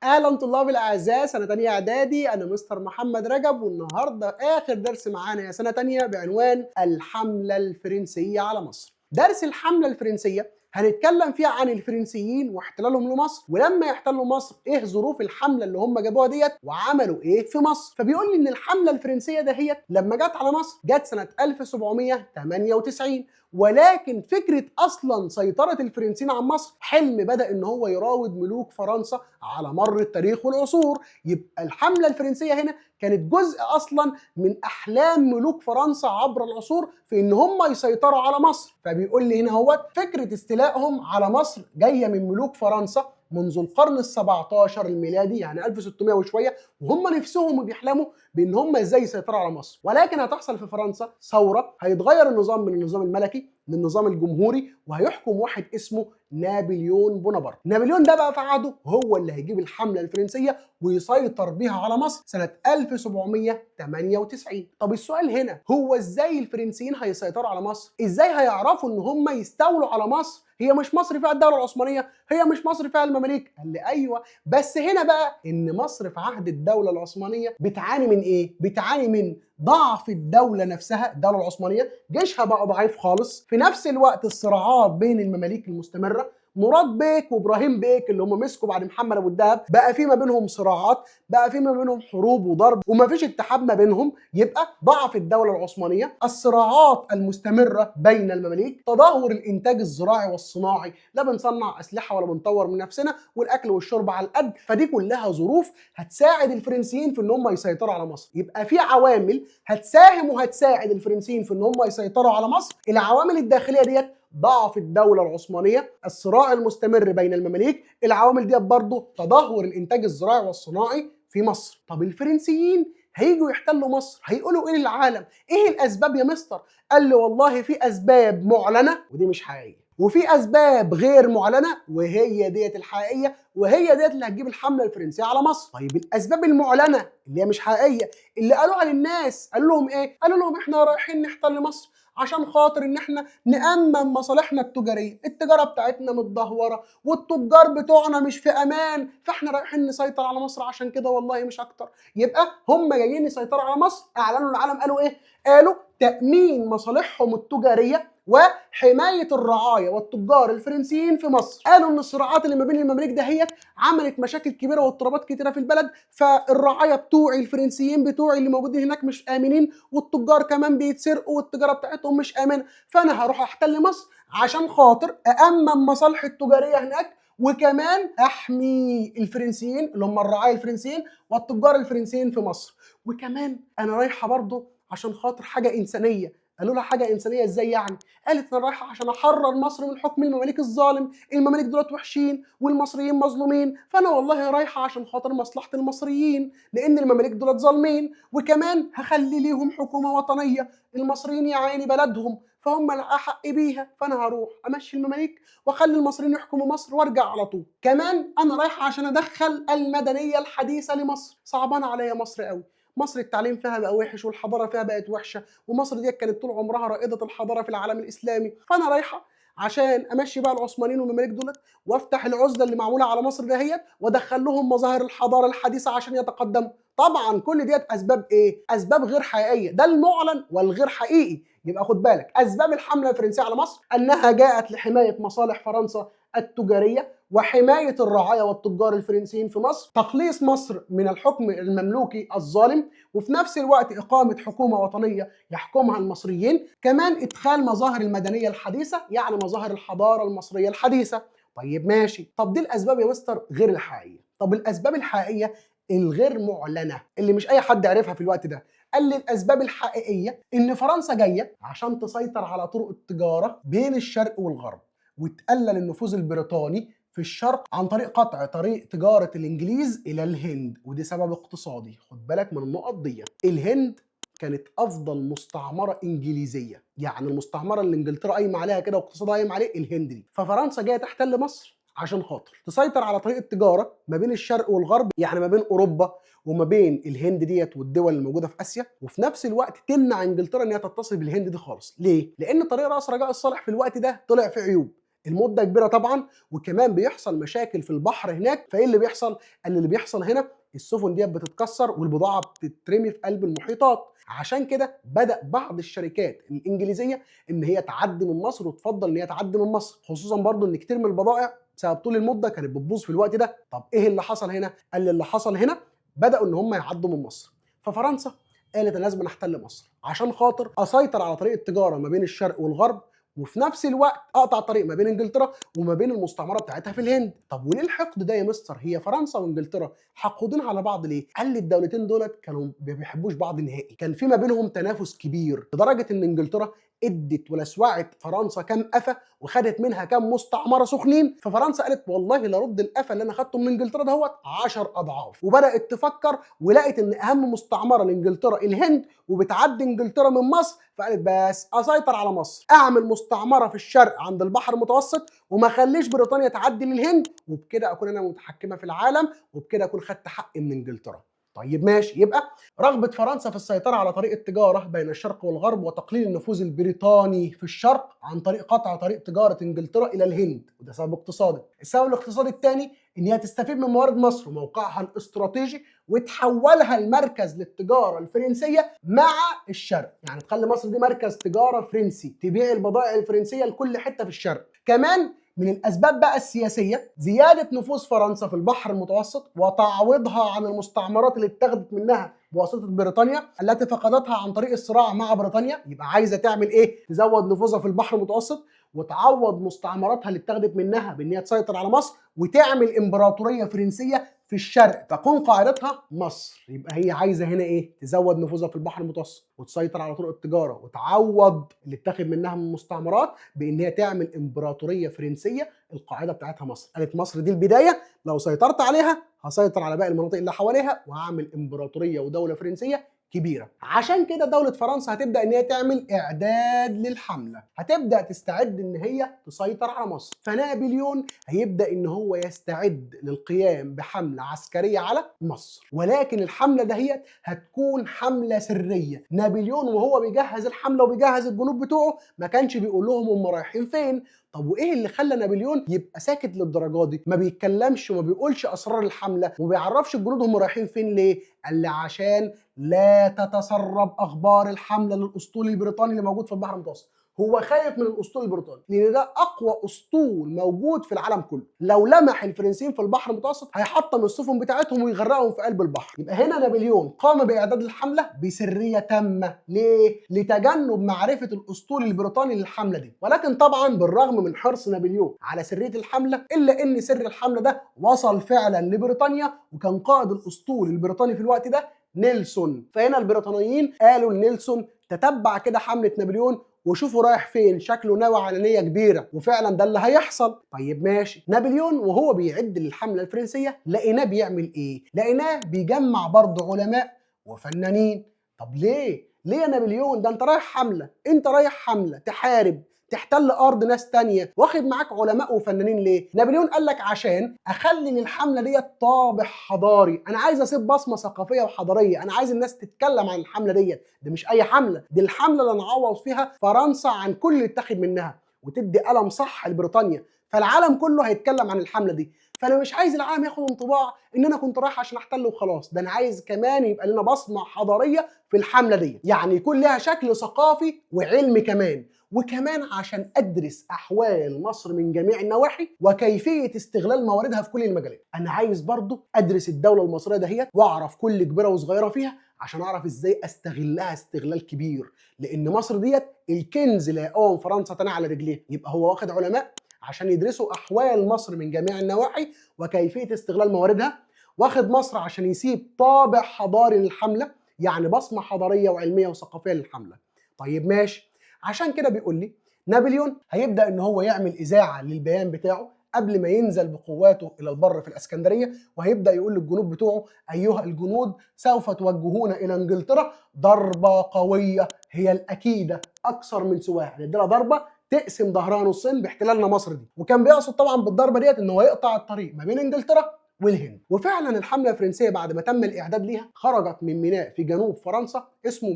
اهلا طلاب الاعزاء سنه تانية اعدادي. انا مستر محمد رجب، والنهارده اخر درس معانا يا سنه تانية بعنوان الحمله الفرنسيه على مصر. درس الحمله الفرنسيه هنتكلم فيها عن الفرنسيين واحتلالهم لمصر، ولما يحتلوا مصر ايه ظروف الحمله اللي هم جابوها ديت وعملوا ايه في مصر. فبيقول لي ان الحمله الفرنسيه دهيت لما جت على مصر جت سنه 1798، ولكن فكره اصلا سيطره الفرنسيين على مصر حلم بدا ان هو يراود ملوك فرنسا على مر التاريخ والعصور. يبقى الحمله الفرنسيه هنا كانت جزء اصلا من احلام ملوك فرنسا عبر العصور في ان هم يسيطروا على مصر. فبيقول لي هنا هو فكره استيلائهم على مصر جايه من ملوك فرنسا منذ القرن ال17 الميلادي، يعني 1600 وشويه، وهم نفسهم بيحلموا بان هم ازاي يسيطروا على مصر. ولكن هتحصل في فرنسا ثوره، هيتغير النظام من النظام الملكي للنظام الجمهوري، وهيحكم واحد اسمه نابليون بونابرت. نابليون ده بقى في عهده هو اللي هيجيب الحمله الفرنسيه ويسيطر بيها على مصر سنه 1798. طب السؤال هنا هو ازاي الفرنسيين هيسيطروا على مصر؟ ازاي هيعرفوا ان هم يستولوا على مصر؟ هي مش مصر فيها الدوله العثمانيه، هي مش مصر فيها المماليك. قال لي ايوه، بس هنا بقى ان مصر في عهد الدوله العثمانيه بتعاني من ايه؟ بتعاني من ضعف الدوله نفسها. الدوله العثمانيه جيشها بقى ضعيف خالص، في نفس الوقت الصراعات بين المماليك المستمره، مراد بيك وابراهيم بيك اللي هم مسكوا بعد محمد ابو الدهب بقى في ما بينهم صراعات، بقى في ما بينهم حروب وضرب، وما فيش اتحاد ما بينهم. يبقى ضعف الدوله العثمانيه، الصراعات المستمره بين المماليك، تدهور الانتاج الزراعي والصناعي، لا بنصنع اسلحه ولا بنطور من نفسنا، والاكل والشرب على القد. فدي كلها ظروف هتساعد الفرنسيين في ان هم يسيطروا على مصر. يبقى في عوامل هتساهم وهتساعد الفرنسيين في ان هم يسيطروا على مصر. العوامل الداخليه ديت ضعف الدولة العثمانية، الصراع المستمر بين المماليك، العوامل دي برضه تدهور الإنتاج الزراعي والصناعي في مصر. طب الفرنسيين هيجوا يحتلوا مصر هيقولوا ايه للعالم؟ ايه الاسباب يا مستر؟ قال لي والله في اسباب معلنه ودي مش حقيقيه، وفي اسباب غير معلنه وهي ديت الحقيقيه، وهي ديت اللي هتجيب الحمله الفرنسيه على مصر. طيب الاسباب المعلنه اللي هي مش حقيقيه اللي قالوها للناس، قالوا لهم ايه؟ قالوا لهم احنا رايحين نحتل مصر عشان خاطر ان احنا نأمن مصالحنا التجاريه، التجاره بتاعتنا متدهوره والتجار بتوعنا مش في امان، فاحنا رايحين نسيطر على مصر عشان كده والله مش اكتر. يبقى هم جايين يسيطروا على مصر، اعلنوا للعالم قالوا ايه؟ قالوا تأمين مصالحهم التجاريه وحمايه الرعايا والتجار الفرنسيين في مصر. قالوا ان الصراعات اللي ما بين المماليك دهيت عملت مشاكل كبيره واضطرابات كتيره في البلد، فالرعايا بتوعي الفرنسيين بتوعي اللي موجودين هناك مش امنين، والتجار كمان بيتسرقوا والتجاره بتاعتهم مش امنه، فانا هروح احتل مصر عشان خاطر أأمن مصالحي التجاريه هناك، وكمان احمي الفرنسيين اللي هم الرعايا الفرنسيين والتجار الفرنسيين في مصر. وكمان انا رايحه برضه عشان خاطر حاجه انسانيه. قالوا لها حاجه انسانيه ازاي يعني؟ قالت انا رايحه عشان احرر مصر من حكم المماليك الظالم، المماليك دولت وحشين والمصريين مظلومين، فانا والله رايحه عشان خاطر مصلحه المصريين لان المماليك دولت ظالمين، وكمان هخلي ليهم حكومه وطنيه، المصريين يا عيني بلدهم فهم احق بيها، فانا هروح امشي المماليك واخلي المصريين يحكموا مصر وارجع على طول. كمان انا رايحه عشان ادخل المدنيه الحديثه لمصر، صعبان عليا مصر قوي، مصر التعليم فيها بقى وحش والحضاره فيها بقت وحشه، ومصر دي كانت طول عمرها رائده الحضاره في العالم الاسلامي، فانا رايحه عشان امشي بقى العثمانيين والمماليك دولت وافتح العزله اللي معموله على مصر دهيت وادخل لهم مظاهر الحضاره الحديثه عشان يتقدموا. طبعا كل ديت اسباب ايه؟ اسباب غير حقيقيه، ده المعلن والغير حقيقي. يبقى خد بالك اسباب الحمله الفرنسيه على مصر انها جاءت لحمايه مصالح فرنسا التجاريه وحمايه الرعايا والتجار الفرنسيين في مصر، تخليص مصر من الحكم المملوكي الظالم، وفي نفس الوقت اقامه حكومه وطنيه يحكمها المصريين، كمان ادخال مظاهر المدنيه الحديثه يعني مظاهر الحضاره المصريه الحديثه. طيب ماشي، طب دي الاسباب يا مستر غير الحقيقيه. طب الاسباب الحقيقيه الغير معلنه اللي مش اي حد عرفها في الوقت ده. قال لي الاسباب الحقيقيه ان فرنسا جايه عشان تسيطر على طرق التجاره بين الشرق والغرب وتقلل النفوذ البريطاني في الشرق عن طريق قطع طريق تجاره الانجليز الى الهند، ودي سبب اقتصادي. خد بالك من النقط دي. الهند كانت افضل مستعمره انجليزيه، يعني المستعمره اللي انجلترا قايمه عليها كده واقتصادها قايم عليه الهند دي، ففرنسا جايه تحتل مصر عشان خاطر تسيطر على طريق التجاره ما بين الشرق والغرب، يعني ما بين اوروبا وما بين الهند ديت والدول الموجوده في اسيا، وفي نفس الوقت تمنع انجلترا ان هي تتصل بالهند دي خالص. ليه؟ لان طريق راس رجاء الصالح في الوقت ده طلع فيه عيوب، المده كبيره طبعا، وكمان بيحصل مشاكل في البحر هناك. فايه اللي بيحصل؟ قال اللي بيحصل هنا السفن ديت بتتكسر والبضاعه بتترمي في قلب المحيطات. عشان كده بدأ بعض الشركات الانجليزيه ان هي تعدي من مصر، وتفضل ان هي تعدي من مصر، خصوصا برضو ان كتير من البضائع بسبب طول المده كانت بتبوظ في الوقت ده. طب ايه اللي حصل هنا؟ قال لي اللي حصل هنا بدأوا ان هم يعدوا من مصر. ففرنسا قالت انا لازم احتل مصر عشان خاطر اسيطر على طريق التجاره ما بين الشرق والغرب، وفي نفس الوقت اقطع طريق ما بين انجلترا وما بين المستعمره بتاعتها في الهند. طب وليه الحقد ده يا مستر؟ هي فرنسا وانجلترا حقودين على بعض ليه؟ قال لي الدولتين دولت كانوا ما بيحبوش بعض نهائي، كان في ما بينهم تنافس كبير لدرجه ان انجلترا ادت ولسوعت فرنسا كام قفا وخدت منها كام مستعمره سخنين. ففرنسا قالت والله لرد القفا اللي انا خدته من انجلترا دهوت 10 اضعاف، وبدات تفكر ولقت ان اهم مستعمره لانجلترا الهند، وبتعدي انجلترا من مصر. فقالت بس اسيطر على مصر، اعمل مستعمره في الشرق عند البحر المتوسط، وما اخليش بريطانيا تعدي للهند، وبكده اكون انا متحكمه في العالم، وبكده اكون خدت حقي من انجلترا. طيب ماشي، يبقى رغبة فرنسا في السيطرة على طريق التجارة بين الشرق والغرب وتقليل النفوذ البريطاني في الشرق عن طريق قطع طريق تجارة انجلترا إلى الهند، وده سبب اقتصادي. السبب الاقتصادي الثاني إن هي تستفيد من موارد مصر وموقعها الاستراتيجي، وتحولها لمركز للتجارة الفرنسية مع الشرق، يعني تخلي مصر دي مركز تجارة فرنسي، تبيع البضائع الفرنسية لكل حتة في الشرق. كمان من الأسباب بقى السياسية زيادة نفوذ فرنسا في البحر المتوسط وتعويضها عن المستعمرات اللي اتخذت منها بواسطة بريطانيا التي فقدتها عن طريق الصراع مع بريطانيا. يبقى عايزة تعمل إيه؟ تزود نفوذها في البحر المتوسط وتعوض مستعمراتها اللي اتخذت منها بإن هي تسيطر على مصر وتعمل إمبراطورية فرنسية في الشرق تكون قاعدتها مصر. يبقى هي عايزة هنا إيه؟ تزود نفوذها في البحر المتوسط وتسيطر على طرق التجارة وتعوض اللي اتخذ منها من مستعمرات بإن هي تعمل إمبراطورية فرنسية القاعدة بتاعتها مصر. قالت مصر دي البداية، لو سيطرت عليها هسيطر على باقي المناطق اللي حواليها وهعمل إمبراطورية ودولة فرنسية كبيرة. عشان كده دولة فرنسا هتبدأ ان هي تعمل اعداد للحملة، هتبدأ تستعد ان هي تسيطر على مصر. فنابليون هيبدأ ان هو يستعد للقيام بحملة عسكرية على مصر، ولكن الحملة دهيت هتكون حملة سرية. نابليون وهو بيجهز الحملة وبيجهز الجنود بتوعه ما كانش بيقول لهم هم رايحين فين. طب وايه اللي خلى نابليون يبقى ساكت للدرجه دي، ما بيتكلمش وما بيقولش اسرار الحمله وما بيعرفش الجنود هم رايحين فين ليه؟ قال لي عشان لا تتسرب اخبار الحمله للاسطول البريطاني اللي موجود في البحر المتوسط. هو خايف من الاسطول البريطاني لان ده اقوى اسطول موجود في العالم كله، لو لمح الفرنسيين في البحر المتوسط هيحطم السفن بتاعتهم ويغرقهم في قلب البحر. يبقى هنا نابليون قام باعداد الحمله بسريه تامه. ليه؟ لتجنب معرفه الاسطول البريطاني للحمله دي. ولكن طبعا بالرغم من حرص نابليون على سريه الحمله الا ان سر الحمله ده وصل فعلا لبريطانيا، وكان قائد الاسطول البريطاني في الوقت ده نيلسون. فهنا البريطانيين قالوا لنيلسون تتبع كده حمله نابليون وشوفوا رايح فين، شكله ناوي على نيه كبيره. وفعلا ده اللي هيحصل. طيب ماشي، نابليون وهو بيعد للحمله الفرنسيه لقيناه بيعمل ايه؟ لقيناه بيجمع برضه علماء وفنانين. طب ليه؟ ليه يا نابليون؟ ده انت رايح حمله، انت رايح حمله تحارب تحتل ارض ناس تانية، واخد معاك علماء وفنانين ليه؟ نابليون قال لك عشان اخلي للحمله ديت طابع حضاري، انا عايز اسيب بصمه ثقافيه وحضاريه، انا عايز الناس تتكلم عن الحمله ديت. دي مش اي حمله، دي الحمله اللي نعوض فيها فرنسا عن كل اللي اتاخد منها وتدي قلم صح لبريطانيا، فالعالم كله هيتكلم عن الحمله دي. فانا مش عايز العالم ياخد انطباع ان انا كنت رايح عشان احتل وخلاص، ده انا عايز كمان يبقى لنا بصمه حضاريه في الحمله دي، يعني يكون لها شكل ثقافي وعلمي كمان. وكمان عشان ادرس احوال مصر من جميع النواحي وكيفيه استغلال مواردها في كل المجالات. انا عايز برضو ادرس الدوله المصريه دهيت واعرف كل كبيره وصغيره فيها عشان اعرف ازاي استغلها استغلال كبير، لان مصر ديت الكنز لا يقوم فرنسا تاني على رجليه. يبقى هو واخد علماء عشان يدرسوا احوال مصر من جميع النواحي وكيفيه استغلال مواردها، واخد مصر عشان يسيب طابع حضاري للحمله، يعني بصمه حضاريه وعلميه وثقافيه للحمله. طيب ماشي، عشان كده بيقول لي نابليون هيبدا ان هو يعمل اذاعه للبيان بتاعه قبل ما ينزل بقواته الى البر في الاسكندريه، وهيبدا يقول للجنود بتوعه ايها الجنود سوف توجهون الى انجلترا ضربه قويه هي الاكيده اكثر من سواها، نديلها ضربه تقسم ظهرها نصين باحتلالنا مصر دي. وكان بيقصد طبعا بالضربه ديت ان هو يقطع الطريق ما بين انجلترا والهند. وفعلا الحمله الفرنسيه بعد ما تم الاعداد ليها خرجت من ميناء في جنوب فرنسا اسمه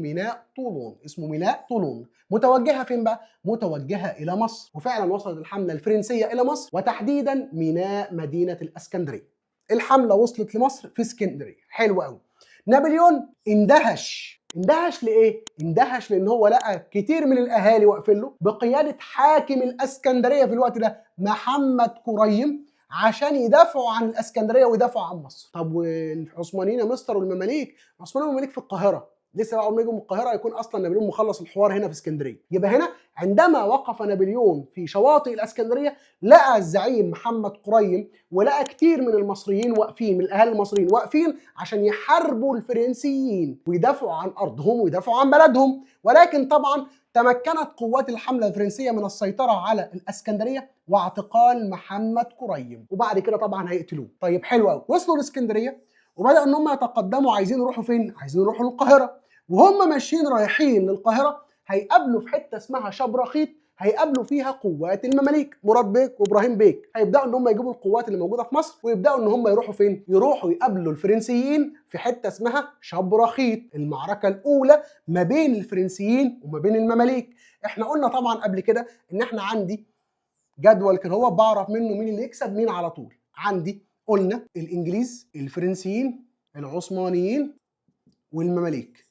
ميناء طولون، متوجهه فين بقى؟ متوجهه الى مصر. وفعلا وصلت الحمله الفرنسيه الى مصر وتحديدا ميناء مدينه الاسكندريه. الحمله وصلت لمصر في اسكندريه. حلو قوي. نابليون اندهش لإيه؟ اندهش لأن هو لقى كتير من الأهالي واقفين له بقيادة حاكم الإسكندرية في الوقت ده محمد كريم عشان يدافعوا عن الإسكندرية ويدافعوا عن مصر. طب والعثمانيين يا مستر والمماليك؟ العثمانيين والمماليك في القاهرة. لسه بقى ما يجوا من القاهره يكون اصلا نابليون مخلص الحوار هنا في اسكندريه. يبقى هنا عندما وقف نابليون في شواطئ الاسكندريه لقى الزعيم محمد كريم ولقى كتير من المصريين واقفين، من الاهالي المصريين واقفين عشان يحاربوا الفرنسيين ويدافعوا عن ارضهم ويدافعوا عن بلدهم. ولكن طبعا تمكنت قوات الحمله الفرنسيه من السيطره على الاسكندريه واعتقال محمد كريم، وبعد كده طبعا هيقتلوه. طيب حلو قوي. وصلوا الاسكندريه وبدأ ان هم يتقدموا، عايزين يروحوا فين؟ عايزين يروحوا للقاهره. وهم ماشيين رايحين للقاهره هيقابلوا في حته اسمها شبرخيت، هيقابلوا فيها قوات المماليك مراد بيك وابراهيم بيك. هيبداوا ان هم يجيبوا القوات اللي موجوده في مصر ويبداوا ان هم يروحوا فين؟ يروحوا يقابلوا الفرنسيين في حته اسمها شبرخيت. المعركه الاولى ما بين الفرنسيين وما بين المماليك. احنا قلنا طبعا قبل كده ان احنا عندي جدول كده هو بعرف منه مين اللي يكسب مين على طول. عندي قلنا الانجليز، الفرنسيين، العثمانيين، والمماليك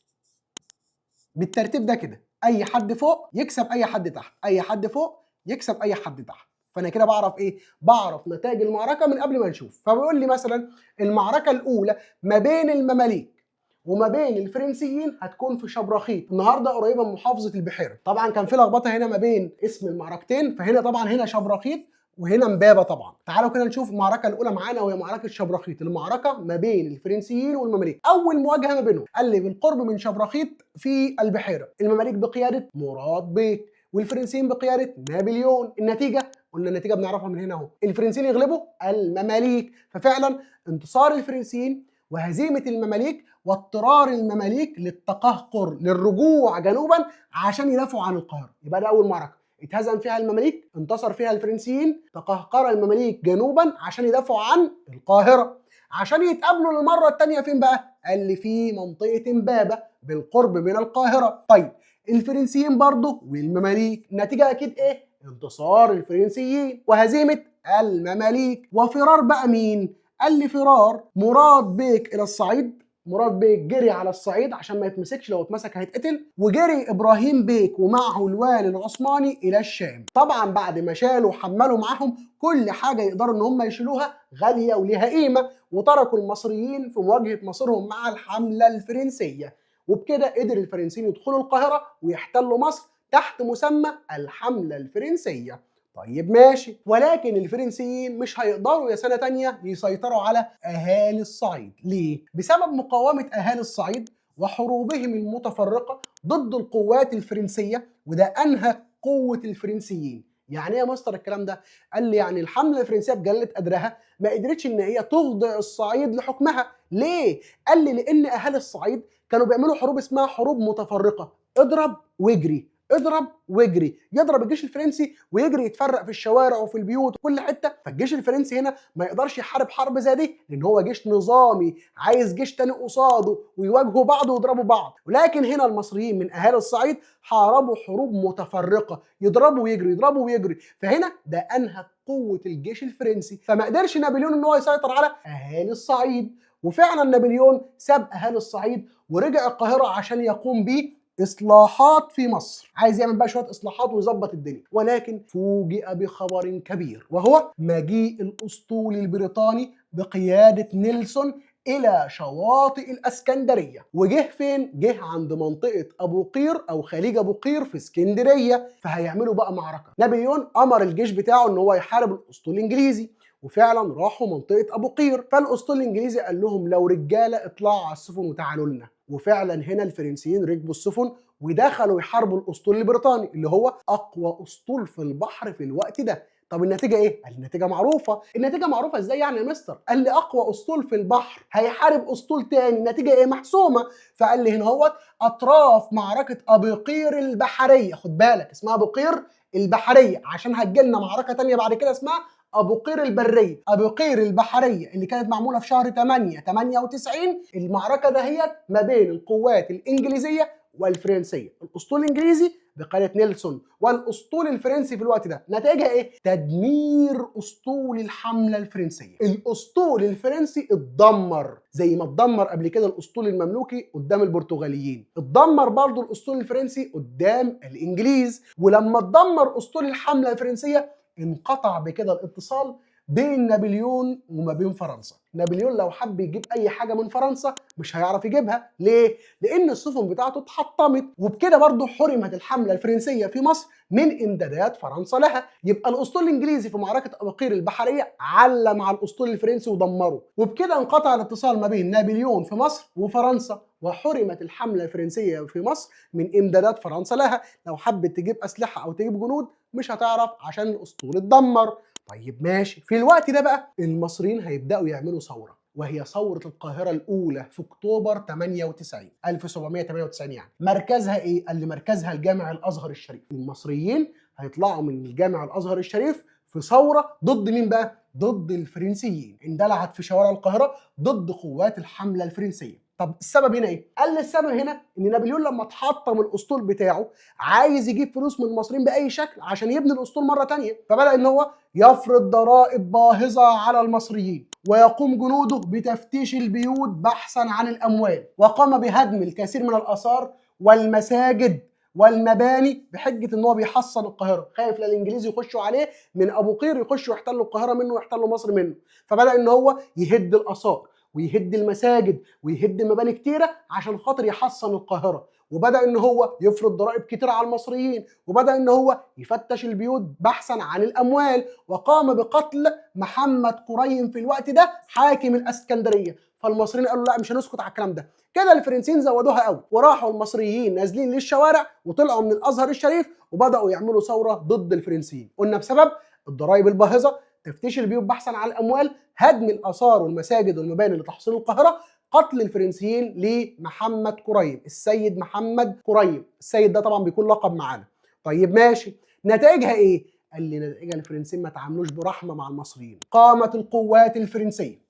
بالترتيب ده كده. اي حد فوق يكسب اي حد تحت، اي حد فوق يكسب اي حد تحت. فانا كده بعرف ايه؟ بعرف نتائج المعركه من قبل ما نشوف. فبيقول لي مثلا المعركه الاولى ما بين المماليك وما بين الفرنسيين هتكون في شبرخيت، النهارده قريبه من محافظه البحيره. طبعا كان في لخبطه هنا ما بين اسم المعركتين، فهنا طبعا هنا شبرخيت وهنا امبابه. طبعا تعالوا كده نشوف المعركه الاولى معانا وهي معركه شبرخيت، المعركه ما بين الفرنسيين والمماليك. اول مواجهه ما بينهم قال لي بالقرب من شبرخيت في البحيره، المماليك بقياده مراد بيك والفرنسيين بقياده نابليون. النتيجه قلنا النتيجه بنعرفها من هنا اهو، الفرنسيين يغلبوا المماليك. ففعلا انتصار الفرنسيين وهزيمه المماليك واضطرار المماليك للتقهقر، للرجوع جنوبا عشان يدافعوا عن القاهره. يبقى ده اول معركه اتهزم فيها المماليك، انتصر فيها الفرنسيين، تقهقر المماليك جنوبا عشان يدافعوا عن القاهره. عشان يتقابلوا للمره الثانيه فين بقى؟ قال لي في منطقه امبابه بالقرب من القاهره. طيب الفرنسيين برضه والمماليك، النتيجه اكيد ايه؟ انتصار الفرنسيين وهزيمه المماليك. وفرار بقى مين؟ قال لي فرار مراد بيك الى الصعيد. مراد بيك جري على الصعيد عشان ما يتمسكش، لو اتمسك هيتقتل. وجري ابراهيم بيك ومعه الوالي العثماني الى الشام. طبعا بعد ما شالوا وحملوا معاهم كل حاجه يقدروا ان هم يشيلوها غاليه وليها قيمه، وتركوا المصريين في مواجهه مصيرهم مع الحمله الفرنسيه. وبكده قدر الفرنسيين يدخلوا القاهره ويحتلوا مصر تحت مسمى الحمله الفرنسيه. طيب ماشي. ولكن الفرنسيين مش هيقدروا يا سنة تانية يسيطروا على أهالي الصعيد. ليه؟ بسبب مقاومة أهالي الصعيد وحروبهم المتفرقة ضد القوات الفرنسية، وده أنهى قوة الفرنسيين. يعني ايه يا مستر الكلام ده؟ قال لي يعني الحملة الفرنسية بجلة قدرها ما قدرتش ان هي تخضع الصعيد لحكمها. ليه؟ قال لي لأن أهالي الصعيد كانوا بيعملوا حروب اسمها حروب متفرقة، اضرب واجري، اضرب واجري. يضرب الجيش الفرنسي ويجري يتفرق في الشوارع وفي البيوت وفي كل حته. فالجيش الفرنسي هنا ما يقدرش يحارب حرب زي دي لان هو جيش نظامي عايز جيش تاني قصاده ويواجهوا بعض ويضربوا بعض. ولكن هنا المصريين من اهالي الصعيد حاربوا حروب متفرقه، يضربوا ويجري يضربوا ويجري. فهنا ده انهى قوه الجيش الفرنسي، فما قدرش نابليون ان هو يسيطر على اهالي الصعيد. وفعلا نابليون ساب اهالي الصعيد ورجع القاهره عشان يقوم بيه اصلاحات في مصر. عايز يعمل بقى شويه اصلاحات ويظبط الدنيا. ولكن فوجئ بخبر كبير، وهو مجيء الاسطول البريطاني بقياده نيلسون الى شواطئ الاسكندريه. وجه فين؟ جه عند منطقه ابو قير او خليج ابو قير في اسكندريه. فهيعملوا بقى معركه. نابليون امر الجيش بتاعه ان هو يحارب الاسطول الانجليزي، وفعلا راحوا منطقه ابو قير. فالاسطول الانجليزي قال لهم لو رجاله اطلعوا على السفن وتعالوا لنا. وفعلا هنا الفرنسيين ركبوا السفن ودخلوا يحاربوا الاسطول البريطاني اللي هو اقوى اسطول في البحر في الوقت ده. طب النتيجه ايه؟ قال النتيجه معروفه. النتيجه معروفه ازاي يعني يا مستر؟ قال لي اقوى اسطول في البحر هيحارب اسطول تاني، النتيجه ايه؟ محسومه. فقال لي هنا هو اطراف معركه ابو قير البحريه. خد بالك اسمها ابو قير البحريه عشان هتجيلنا معركه تانيه بعد كده اسمها ابو قير البريه، ابو قير البحريه اللي كانت معموله في شهر 8 98. المعركه دهيت ما بين القوات الانجليزيه والفرنسيه، الاسطول الانجليزي بقياده نيلسون والاسطول الفرنسي في الوقت ده. نتائجها ايه؟ تدمير اسطول الحمله الفرنسيه. الاسطول الفرنسي اتدمر زي ما اتدمر قبل كده الاسطول المملوكي قدام البرتغاليين، اتدمر برضه الاسطول الفرنسي قدام الانجليز. ولما اتدمر اسطول الحمله الفرنسيه انقطع بكده الاتصال بين نابليون وما بين فرنسا. نابليون لو حب يجيب اي حاجه من فرنسا مش هيعرف يجيبها. ليه؟ لان السفن بتاعته اتحطمت، وبكده برضه حرمت الحمله الفرنسيه في مصر من امدادات فرنسا لها. يبقى الاسطول الانجليزي في معركه ابو قير البحريه علم على الاسطول الفرنسي ودمره، وبكده انقطع الاتصال ما بين نابليون في مصر وفرنسا، وحرمت الحمله الفرنسيه في مصر من امدادات فرنسا لها. لو حبت تجيب اسلحه او تجيب جنود مش هتعرف عشان الاسطول اتدمر. طيب ماشي، في الوقت ده بقى المصريين هيبداوا يعملوا ثوره، وهي ثوره القاهره الاولى في اكتوبر 98 1798. يعني مركزها ايه؟ قال لي مركزها الجامع الازهر الشريف. المصريين هيطلعوا من الجامع الازهر الشريف في ثوره ضد مين بقى؟ ضد الفرنسيين، اندلعت في شوارع القاهره ضد قوات الحمله الفرنسيه. طب السبب هنا ايه؟ قال لي السبب هنا ان نابليون لما اتحطم الاسطول بتاعه عايز يجيب فلوس من المصريين باي شكل عشان يبني الاسطول مره ثانيه، فبدا ان هو يفرض ضرائب باهظه على المصريين، ويقوم جنوده بتفتيش البيوت بحثا عن الاموال، وقام بهدم الكثير من الاثار والمساجد والمباني بحجه ان هو بيحصن القاهره، خايف لا الانجليز يخشوا عليه من ابو قير يخشوا يحتلوا القاهره منه ويحتلوا مصر منه. فبدا ان هو يهد الاثار ويهد المساجد ويهد مباني كتيره عشان خاطر يحصن القاهره، وبدا ان هو يفرض ضرائب كتيره على المصريين، وبدا ان هو يفتش البيوت بحثا عن الاموال، وقام بقتل محمد قريم في الوقت ده حاكم الاسكندريه. فالمصريين قالوا لا مش هنسكت على الكلام ده. كده الفرنسيين زودوها قوي، وراحوا المصريين نازلين للشوارع وطلعوا من الازهر الشريف وبداوا يعملوا ثوره ضد الفرنسيين. قلنا بسبب الضرائب الباهظه، تفتيش البيوت بحثا عن الاموال، هدم الاثار والمساجد والمباني لتحصين القاهره، قتل الفرنسيين لمحمد قريم، السيد محمد قريم. السيد ده طبعا بيكون لقب معانا. طيب ماشي، نتائجها ايه؟ قال لي نتائجها الفرنسيين ما تعاملوش برحمه مع المصريين. قامت القوات الفرنسيه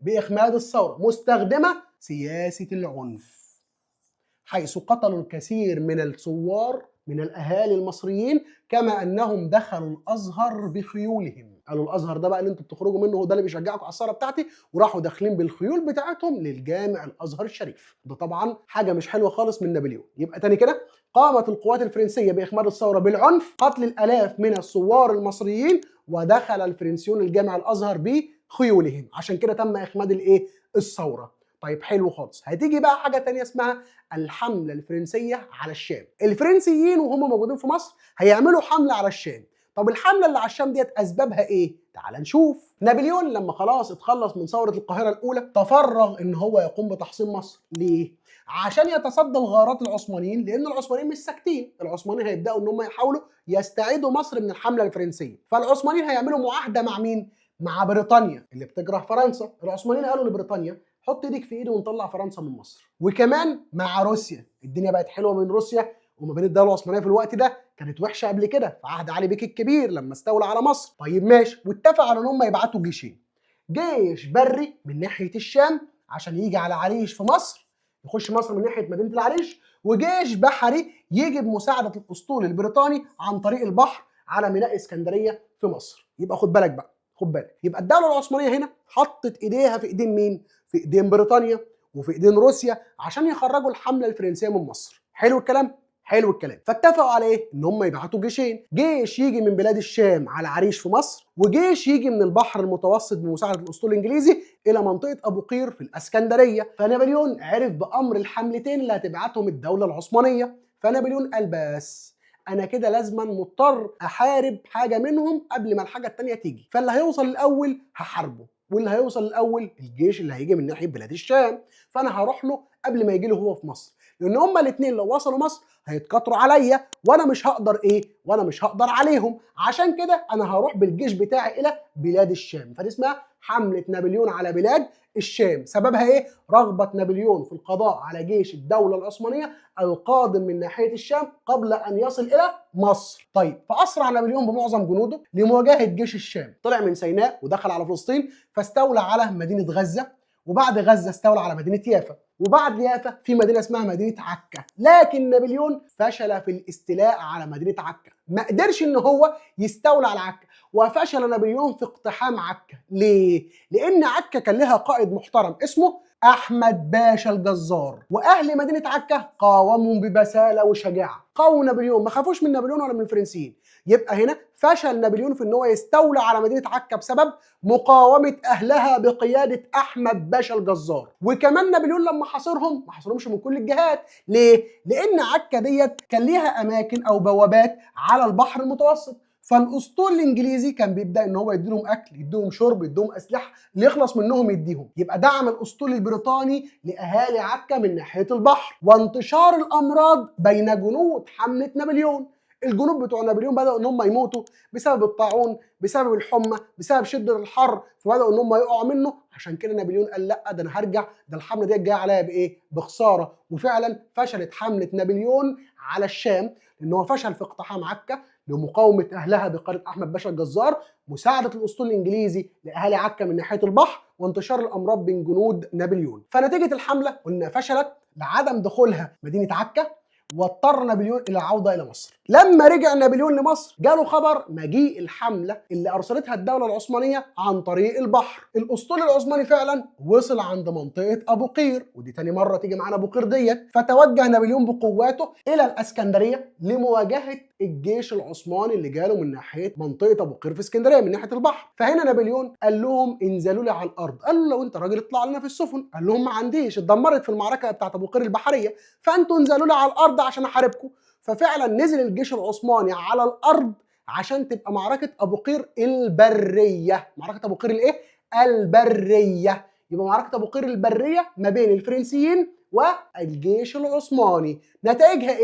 باخماد الثوره مستخدمه سياسه العنف، حيث قتلوا الكثير من الثوار من الاهالي المصريين، كما انهم دخلوا الازهر بخيولهم. قالوا الازهر ده بقى اللي انتوا بتخرجوا منه هو ده اللي بيشجعكم على الثوره بتاعتي، وراحوا داخلين بالخيول بتاعتهم للجامع الازهر الشريف. ده طبعا حاجه مش حلوه خالص من نابليون. يبقى تاني كده، قامت القوات الفرنسيه باخماد الثوره بالعنف، قتل الالاف من الثوار المصريين، ودخل الفرنسيون الجامع الازهر بخيولهم. عشان كده تم اخماد الايه؟ الثوره. طيب حلو خالص. هتيجي بقى حاجه تانية اسمها الحمله الفرنسيه على الشام. الفرنسيين وهم موجودين في مصر هيعملوا حمله على الشام. طب الحمله اللي على الشام ديت اسبابها ايه؟ تعال نشوف. نابليون لما خلاص اتخلص من ثوره القاهره الاولى تفرغ ان هو يقوم بتحصين مصر. ليه؟ عشان يتصدى لغارات العثمانيين، لان العثمانيين مش ساكتين. العثمانيين هيبداوا ان هم يحاولوا يستعيدوا مصر من الحمله الفرنسيه. فالعثمانيين هيعملوا معاهده مع مين؟ مع بريطانيا اللي بتجرح فرنسا. العثمانيين قالوا لبريطانيا حط ايدك في ايدي ونطلع فرنسا من مصر. وكمان مع روسيا، الدنيا بقت حلوه بين روسيا وما بين الدوله العثمانيه في الوقت ده، كانت وحشه قبل كده في عهد علي بيك الكبير لما استولى على مصر. طيب ماشي، واتفقوا على ان هم يبعتوا جيشين، جيش بري من ناحيه الشام عشان يجي على عريش في مصر، يخش مصر من ناحيه مدينه العريش، وجيش بحري يجي بمساعده الاسطول البريطاني عن طريق البحر على ميناء اسكندريه في مصر. يبقى خد بالك بقى، خد بالك، يبقى الدوله العثمانيه هنا حطت ايديها في ايدين مين؟ في ايدين بريطانيا وفي ايدين روسيا عشان يخرجوا الحمله الفرنسيه من مصر. حلو الكلام؟ حلو الكلام. فاتفقوا على ايه؟ ان هم يبعتوا جيشين، جيش يجي من بلاد الشام على عريش في مصر، وجيش يجي من البحر المتوسط بمساعده الاسطول الانجليزي الى منطقه ابو قير في الاسكندريه. فنابليون عرف بامر الحملتين اللي هتبعتهم الدوله العثمانيه. فنابليون قال بس انا كده لازما مضطر احارب حاجه منهم قبل ما الحاجه الثانيه تيجي، فاللي هيوصل الاول هحاربه، واللي هيوصل الاول الجيش اللي هيجي من ناحيه بلاد الشام، فانا هروح له قبل ما يجي له هو في مصر، لان هما الاثنين لو وصلوا مصر هيتكاثروا عليا وانا مش هقدر وانا مش هقدر عليهم. عشان كده انا هروح بالجيش بتاعي الى بلاد الشام. فدي اسمها حمله نابليون على بلاد الشام. سببها رغبه نابليون في القضاء على جيش الدوله العثمانيه القادم من ناحيه الشام قبل ان يصل الى مصر. طيب، فاسرع نابليون بمعظم جنوده لمواجهه جيش الشام. طلع من سيناء ودخل على فلسطين، فاستولى على مدينه غزه، وبعد غزه استولى على مدينه يافا، وبعد يافا في مدينه اسمها مدينه عكا. لكن نابليون فشل في الاستيلاء على مدينه عكا، ما قدرش ان هو يستولى على عكا، وفشل نابليون في اقتحام عكا. ليه؟ لان عكا كان لها قائد محترم اسمه احمد باشا الجزار، واهل مدينه عكا قاوموا ببساله وشجاعه، قاوموا نابليون، ما خافوش من نابليون ولا من الفرنسيين. يبقى هنا فشل نابليون في ان هو يستولى على مدينه عكا بسبب مقاومه اهلها بقياده احمد باشا الجزار. وكمان نابليون لما حاصرهم ما حاصرهمش من كل الجهات. ليه؟ لان عكا ديت كان ليها اماكن او بوابات على البحر المتوسط، فالاسطول الانجليزي كان بيبدا ان هو يديلهم اكل، يديهم شرب، يديهم اسلحه، اللي يخلص منهم يديهم. يبقى دعم الاسطول البريطاني لاهالي عكا من ناحيه البحر. وانتشار الامراض بين جنود حمله نابليون. الجنود بتوع نابليون بداوا ان هم يموتوا بسبب الطاعون، بسبب الحمى، بسبب شده الحر، فبداوا ان هم يقعوا منه. عشان كده نابليون قال لا، ده انا هرجع، ده الحمله دي جايه عليا بخساره. وفعلا فشلت حمله نابليون على الشام، لان هو فشل في اقتحام عكا لمقاومه اهلها بقياده احمد باشا الجزار، مساعده الاسطول الانجليزي لاهالي عكا من ناحيه البحر، وانتشار الامراض بين جنود نابليون. فنتيجه الحمله قلنا فشلت لعدم دخولها مدينه عكا، واضطر نابليون الى العوده الى مصر. لما رجع نابليون لمصر جاله خبر مجيء الحمله اللي ارسلتها الدوله العثمانيه عن طريق البحر. الاسطول العثماني فعلا وصل عند منطقه ابو قير، ودي تاني مره تيجي معانا ابو قير ديت. فتوجه نابليون بقواته الى الاسكندريه لمواجهه الجيش العثماني اللي جاله من ناحيه منطقه ابو قير في اسكندريه من ناحيه البحر. فهنا نابليون قال لهم انزلوا لي على الارض. قالوا له لو انت راجل اطلع لنا في السفن. قال لهم ما عنديش، اتدمرت في المعركه بتاعت ابو قير البحريه، فانتوا انزلوا لي على الارض عشان احاربكم. ففعلا نزل الجيش العثماني على الارض عشان تبقى معركه ابو قير البريه. معركه ابو قير البريه. يبقى معركه ابو قير البريه ما بين الفرنسيين والجيش العثماني. نتائجها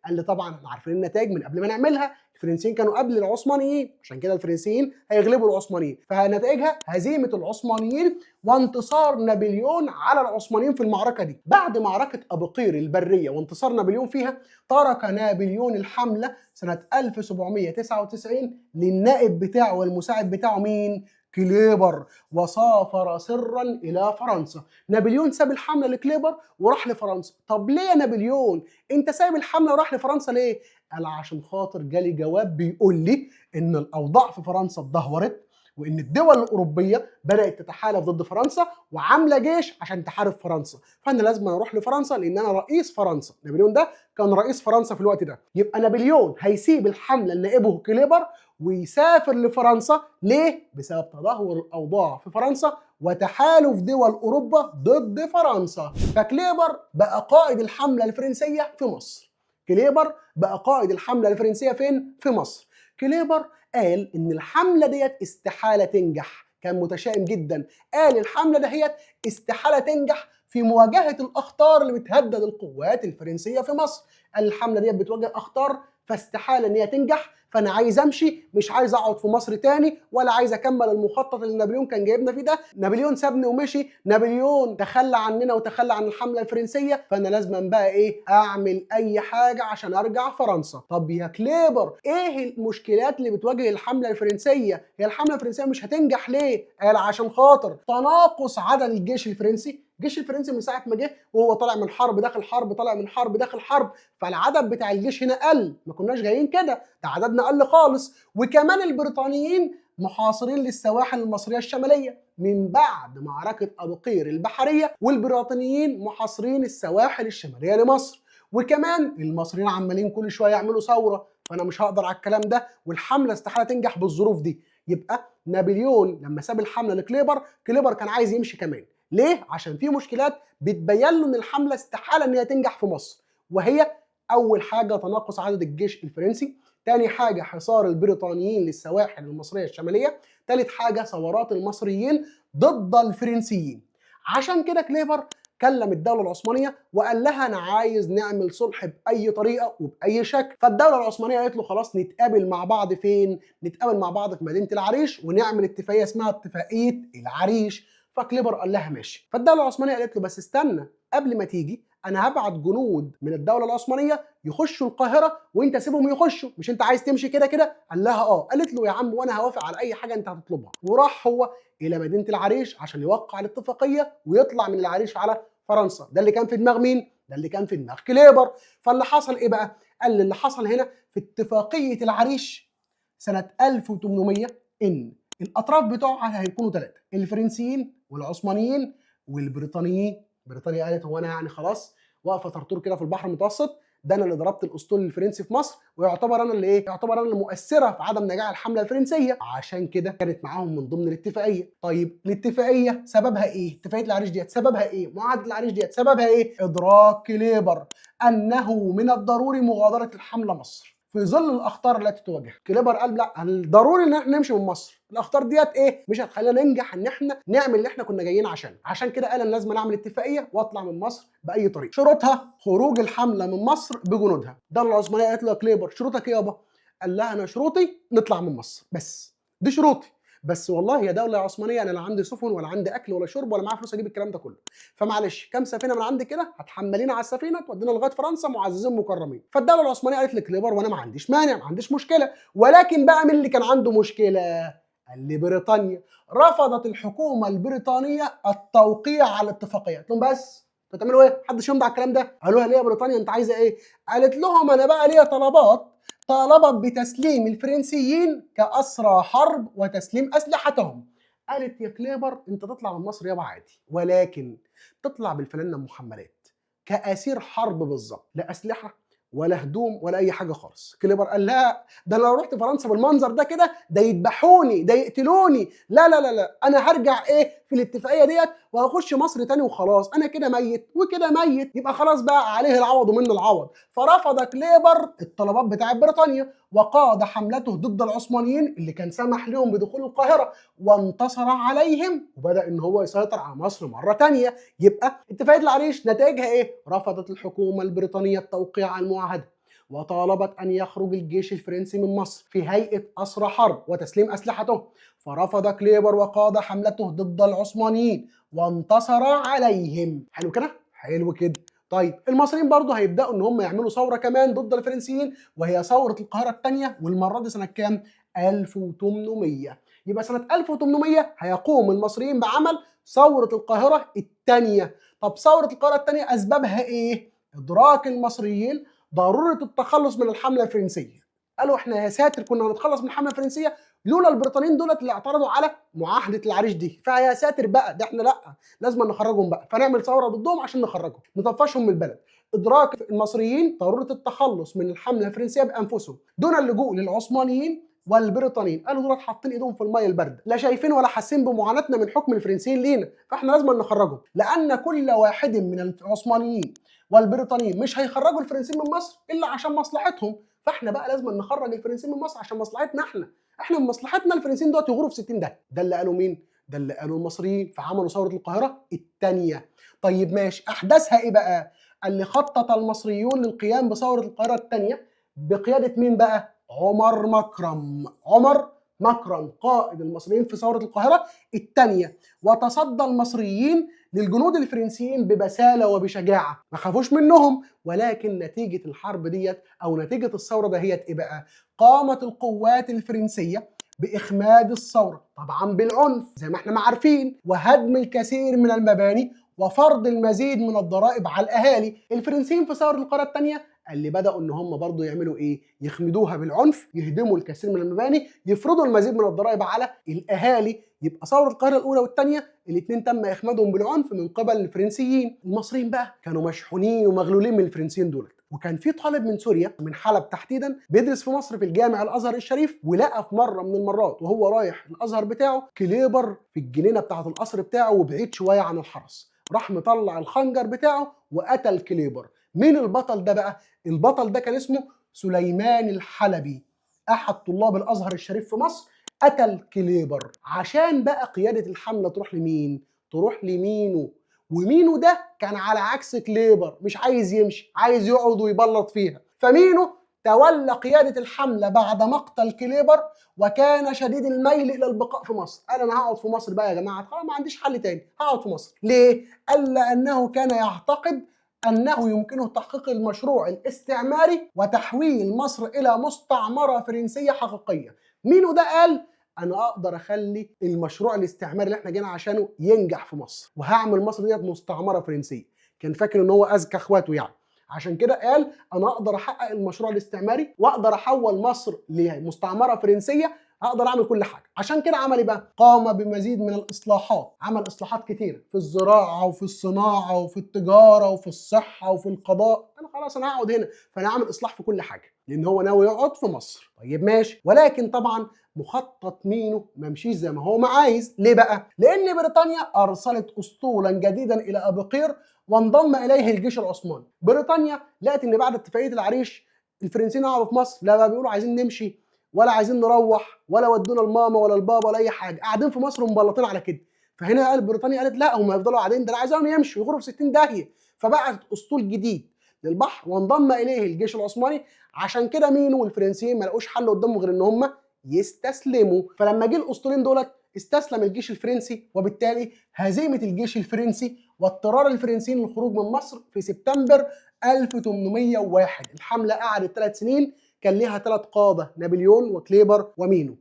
قال لي طبعا احنا عارفين النتائج من قبل ما نعملها. الفرنسيين كانوا قبل العثمانيين، عشان كده الفرنسيين هيغلبوا العثمانيين. فنتائجها هزيمه العثمانيين وانتصار نابليون على العثمانيين في المعركه دي. بعد معركه ابو قير البريه وانتصار نابليون فيها، ترك نابليون الحمله سنه 1799 للنائب بتاعه والمساعد بتاعه مين؟ كليبر، وسافر سرا الى فرنسا. نابليون ساب الحمله لكليبر وراح لفرنسا. طب ليه يا نابليون انت سايب الحمله وراح لفرنسا ليه؟ قال عشان خاطر جالي جواب بيقول لي ان الاوضاع في فرنسا اتدهورت، وان الدول الاوروبيه بدات تتحالف ضد فرنسا وعامله جيش عشان تحارب فرنسا، فانا لازم اروح لفرنسا لان انا رئيس فرنسا. نابليون ده كان رئيس فرنسا في الوقت ده. يبقى نابليون هيسيب الحمله لنائبه كليبر ويسافر لفرنسا. ليه؟ بسبب تدهور الاوضاع في فرنسا وتحالف دول اوروبا ضد فرنسا. فكليبر بقى قائد الحمله الفرنسيه في مصر. كليبر بقى قائد الحمله الفرنسيه فين؟ في مصر. كليبر قال ان الحمله ديت استحاله تنجح، كان متشائم جدا. قال الحمله دهيت استحاله تنجح في مواجهه الاخطار اللي بتهدد القوات الفرنسيه في مصر. قال الحمله ديت بتواجه اخطار فاستحاله ان هي تنجح، فانا عايز امشي، مش عايز اقعد في مصر تاني، ولا عايز اكمل المخطط اللي نابليون كان جايبنا فيه ده. نابليون سابني ومشي، نابليون تخلى عننا وتخلى عن الحمله الفرنسيه، فانا لازم بقى اعمل اي حاجه عشان ارجع فرنسا. طب يا كليبر ايه المشكلات اللي بتواجه الحمله الفرنسيه؟ هي الحمله الفرنسيه مش هتنجح ليه؟ قال عشان خاطر تناقص عدد الجيش الفرنسي. الجيش الفرنسي من ساعه ما جه وهو طالع من حرب داخل حرب، طالع من حرب داخل حرب، فالعدد بتاع الجيش هنا قل. ما كناش جايين كده، ده عددنا قل خالص. وكمان البريطانيين محاصرين للسواحل المصريه الشماليه من بعد معركه ابو قير البحريه، والبريطانيين محاصرين السواحل الشماليه لمصر. وكمان المصريين عمالين كل شويه يعملوا ثوره، فانا مش هقدر على الكلام ده، والحمله استحاله تنجح بالظروف دي. يبقى نابليون لما ساب الحمله لكليبر، كليبر كان عايز يمشي كمان. ليه؟ عشان في مشكلات بتبين له ان الحمله استحاله ان هي تنجح في مصر، وهي اول حاجه تناقص عدد الجيش الفرنسي، تاني حاجه حصار البريطانيين للسواحل المصريه الشماليه، تالت حاجه ثورات المصريين ضد الفرنسيين. عشان كده كليبر كلم الدوله العثمانيه وقال لها انا عايز نعمل صلح باي طريقه وباي شكل. فالدوله العثمانيه قالت له خلاص نتقابل مع بعض فين؟ نتقابل مع بعض في مدينه العريش ونعمل اتفاقيه اسمها اتفاقيه العريش. فكليبر قال لها ماشي. فالدوله العثمانيه قالت له بس استنى، قبل ما تيجي انا هبعت جنود من الدوله العثمانيه يخشوا القاهره وانت سيبهم يخشوا، مش انت عايز تمشي كده كده؟ قال لها اه. قالت له يا عم وانا هوافق على اي حاجه انت هتطلبها. وراح هو الى مدينه العريش عشان يوقع الاتفاقيه ويطلع من العريش على فرنسا. ده اللي كان في دماغ مين؟ ده اللي كان في دماغ كليبر. فاللي حصل ايه بقى؟ قال اللي حصل هنا في اتفاقيه العريش سنه 1800 ان الاطراف بتوعها هيكونوا ثلاثه: الفرنسيين والعثمانيين والبريطانيين. بريطانيا قالت هو انا يعني خلاص واقفه طرطور كده في البحر المتوسط، ده انا اللي ضربت الاسطول الفرنسي في مصر، ويعتبر انا اللي ايه؟ يعتبر انا اللي مؤثره في عدم نجاح الحمله الفرنسيه، عشان كده كانت معاهم من ضمن الاتفاقيه. طيب الاتفاقيه سببها ايه؟ اتفاقيه العريش ديت سببها ايه؟ معاهده العريش ديت سببها ايه؟ ادراك كليبر انه من الضروري مغادره الحمله مصر في ظل الاخطار التي تواجهها. كليبر قال لا، الضروري ان احنا نمشي من مصر، الاخطار ديت ايه؟ مش هتخلينا ننجح ان احنا نعمل اللي احنا كنا جايين عشان كده قال انا لازم نعمل اتفاقيه واطلع من مصر باي طريقه. شروطها خروج الحمله من مصر بجنودها. الدوله العثمانيه قالت له يا كليبر شروطك ايه يابا؟ قال لها انا شروطي نطلع من مصر بس، دي شروطي. بس والله يا دوله عثمانيه انا لا عندي سفن ولا عندي اكل ولا شرب ولا معايا فلوس اجيب الكلام ده كله، فمعلش كام سفينه من عندي كده هتحملينا على السفينه تودينا لغايه فرنسا معززين مكرمين. فالدوله العثمانيه قالت لكليبر وانا ما عنديش مانع، ما عنديش مشكله. ولكن بقى مين اللي كان عنده مشكله؟ قال لي بريطانيا. رفضت الحكومه البريطانيه التوقيع على الاتفاقيه. قلت لهم بس انتوا هتعملوا ايه؟ محدش يمضي على الكلام ده. قالوا لها ليه يا بريطانيا انت عايزه ايه؟ قالت لهم انا بقى ليا طلبات، طالبت بتسليم الفرنسيين كأسرى حرب وتسليم أسلحتهم. قالت يا كليبر انت تطلع من مصر يابا عادي، ولكن تطلع بالفلانة محملات كأسير حرب بالظبط، لا أسلحة ولا هدوم ولا أي حاجة خالص. كليبر قال لا، ده أنا لو رحت فرنسا بالمنظر ده كده ده يذبحوني، ده يقتلوني، لا لا لا لا، أنا هرجع إيه في الاتفاقية ديت وهخش مصر تاني وخلاص، أنا كده ميت وكده ميت، يبقى خلاص بقى عليه العوض ومنه العوض. فرفض كليبر الطلبات بتاعت بريطانيا وقاد حملته ضد العثمانيين اللي كان سمح لهم بدخول القاهرة وانتصر عليهم، وبدأ ان هو يسيطر على مصر مرة تانية. يبقى اتفاقية العريش نتائجها ايه؟ رفضت الحكومة البريطانية التوقيع على المعاهدة وطالبت ان يخرج الجيش الفرنسي من مصر في هيئة أسرى حرب وتسليم أسلحته. فرفض كليبر وقاد حملته ضد العثمانيين وانتصر عليهم. حلو كده؟ حلو كده. طيب المصريين برضه هيبداوا ان هم يعملوا ثوره كمان ضد الفرنسيين، وهي ثوره القاهره الثانيه، والمره دي سنه كام؟ 1800. يبقى سنه 1800 هيقوم المصريين بعمل ثوره القاهره الثانيه. طب ثوره القاهره الثانيه اسبابها ايه؟ ادراك المصريين ضروره التخلص من الحمله الفرنسيه. قالوا احنا يا ساتر كنا هنتخلص من الحمله الفرنسيه لولا البريطانيين دولت اللي اعترضوا على معاهده العريش دي، فيا ساتر بقى ده احنا لا لازم نخرجهم بقى، فنعمل ثوره ضدهم عشان نخرجهم نطفشهم من البلد. ادراك المصريين ضروره التخلص من الحمله الفرنسيه بانفسهم دون اللجوء للعثمانيين والبريطانيين. قالوا دول حاطين ايدهم في الميه البارده، لا شايفين ولا حاسين بمعاناتنا من حكم الفرنسيين لينا، فاحنا لازم نخرجهم، لان كل واحد من العثمانيين والبريطانيين مش هيخرجوا الفرنسيين من مصر الا عشان مصلحتهم، فاحنا بقى لازم نخرج الفرنسيين من مصر عشان مصلحتنا احنا من مصلحتنا الفرنسيين دول يغوروا في 60 ده. ده اللي قالوا مين؟ ده اللي قالوا المصريين، فعملوا ثوره القاهره الثانيه. طيب ماشي، احداثها ايه بقى؟ اللي خطط المصريون للقيام بثوره القاهره الثانيه بقياده مين بقى؟ عمر مكرم. عمر مكرم قائد المصريين في ثوره القاهره الثانيه. وتصدى المصريين للجنود الفرنسيين ببساله وبشجاعه، ما خافوش منهم. ولكن نتيجه الحرب ديت او نتيجه الثوره دهيت ايه بقى؟ قامت القوات الفرنسيه باخماد الثوره، طبعا بالعنف زي ما احنا ما عارفين، وهدم الكثير من المباني وفرض المزيد من الضرائب على الاهالي. الفرنسيين في ثوره القاهره الثانيه اللي بداوا ان هم برضو يعملوا ايه؟ يخمدوها بالعنف، يهدموا الكثير من المباني، يفرضوا المزيد من الضرائب على الاهالي. يبقى ثوره القاهره الاولى والثانيه الاثنين تم اخمادهم بالعنف من قبل الفرنسيين. المصريين بقى كانوا مشحونين ومغلولين من الفرنسيين دول. وكان في طالب من سوريا من حلب تحديدا بيدرس في مصر في الجامع الازهر الشريف، ولقى في مره من المرات وهو رايح الازهر بتاعه كليبر في الجنينه بتاعه القصر بتاعه وبعيد شويه عن الحرس، راح مطلع الخنجر بتاعه وقتل كليبر. مين البطل ده بقى؟ البطل ده كان اسمه سليمان الحلبي، احد طلاب الازهر الشريف في مصر، قتل كليبر عشان بقى قياده الحمله تروح لمين؟ تروح لمينو. ومينو ده كان على عكس كليبر، مش عايز يمشي، عايز يقعد ويبلط فيها. فمينو تولى قيادة الحملة بعد مقتل كليبر، وكان شديد الميل إلى البقاء في مصر. قال أنا هقعد في مصر بقى يا جماعة، خلاص ما عنديش حل تاني، هقعد في مصر. ليه؟ قال لأنه كان يعتقد أنه يمكنه تحقيق المشروع الاستعماري وتحويل مصر إلى مستعمرة فرنسية حقيقية. مينو ده قال أنا أقدر أخلي المشروع الاستعماري اللي إحنا جينا عشانه ينجح في مصر، وهعمل مصر ديت مستعمرة فرنسية. كان فاكر إن هو أذكى إخواته يعني. عشان كده قال انا اقدر احقق المشروع الاستعماري واقدر احول مصر لمستعمره فرنسيه، اقدر اعمل كل حاجه. عشان كده عمل ايه بقى؟ قام بمزيد من الاصلاحات، عمل اصلاحات كتيره في الزراعه وفي الصناعه وفي التجاره وفي الصحه وفي القضاء. انا خلاص انا هقعد هنا، فانا هعمل اصلاح في كل حاجه، لان هو ناوي يقعد في مصر. طيب ماشي، ولكن طبعا مخطط مينو ما مشيش زي ما هو ما عايز. ليه بقى؟ لان بريطانيا ارسلت اسطولا جديدا الى ابيقير وانضم اليه الجيش العثماني. بريطانيا لقت ان بعد اتفاقيه العريش الفرنسيين قعدوا في مصر، لا بقى بيقولوا عايزين نمشي ولا عايزين نروح ولا ودونا الماما ولا البابا ولا اي حاجه، قاعدين في مصر ومبلطين على كده. فهنا قال بريطانيا قالت لا، هم يفضلوا قاعدين، ده انا عايزهم يمشوا يغروا في 60 داهيه. فبعت اسطول جديد للبحر وانضم اليه الجيش العثماني. عشان كده مينو والفرنسيين ما لقوش حل قدامهم غير ان هم يستسلموا. فلما جه الاسطولين دولت استسلم الجيش الفرنسي، وبالتالي هزيمه الجيش الفرنسي واضطرار الفرنسيين للخروج من مصر في سبتمبر 1801. الحمله قعدت 3 سنين، كان ليها 3 قاده، نابليون وكليبر ومينو.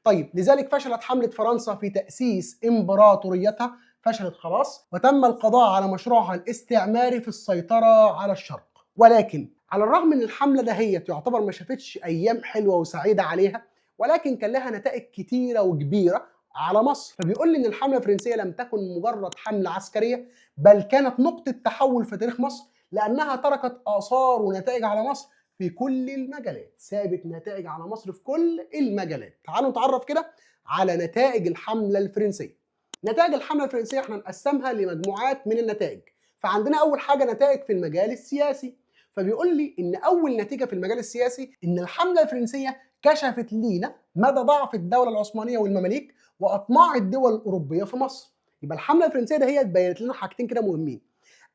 طيب لذلك فشلت حمله فرنسا في تاسيس امبراطوريتها، فشلت خلاص، وتم القضاء على مشروعها الاستعماري في السيطره على الشرق. ولكن على الرغم ان الحمله دهيت يعتبر ما شافتش ايام حلوه وسعيده عليها، ولكن كان لها نتائج كتيره وكبيره على مصر. فبيقول لي ان الحمله الفرنسيه لم تكن مجرد حمله عسكريه، بل كانت نقطه تحول في تاريخ مصر، لانها تركت اثار ونتائج على مصر في كل المجالات. سابت نتائج على مصر في كل المجالات. تعالوا نتعرف كده على نتائج الحمله الفرنسيه. نتائج الحمله الفرنسيه احنا نقسمها لمجموعات من النتائج. فعندنا اول حاجه نتائج في المجال السياسي. فبيقول لي ان اول نتيجه في المجال السياسي ان الحمله الفرنسيه كشفت لينا مدى ضعف الدوله العثمانيه والمماليك واطماع الدول الاوروبيه في مصر. يبقى الحمله الفرنسيه ده هي بينت لنا حاجتين كده مهمين.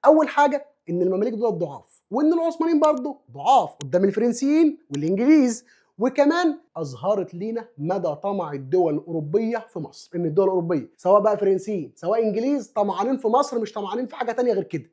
اول حاجه ان المماليك دول ضعاف، وان العثمانيين برضه ضعاف قدام الفرنسيين والانجليز، وكمان اظهرت لينا مدى طمع الدول الاوروبيه في مصر. ان الدول الاوروبيه سواء بقى فرنسيين سواء انجليز طمعانين في مصر، مش طمعانين في حاجه ثانيه غير كده.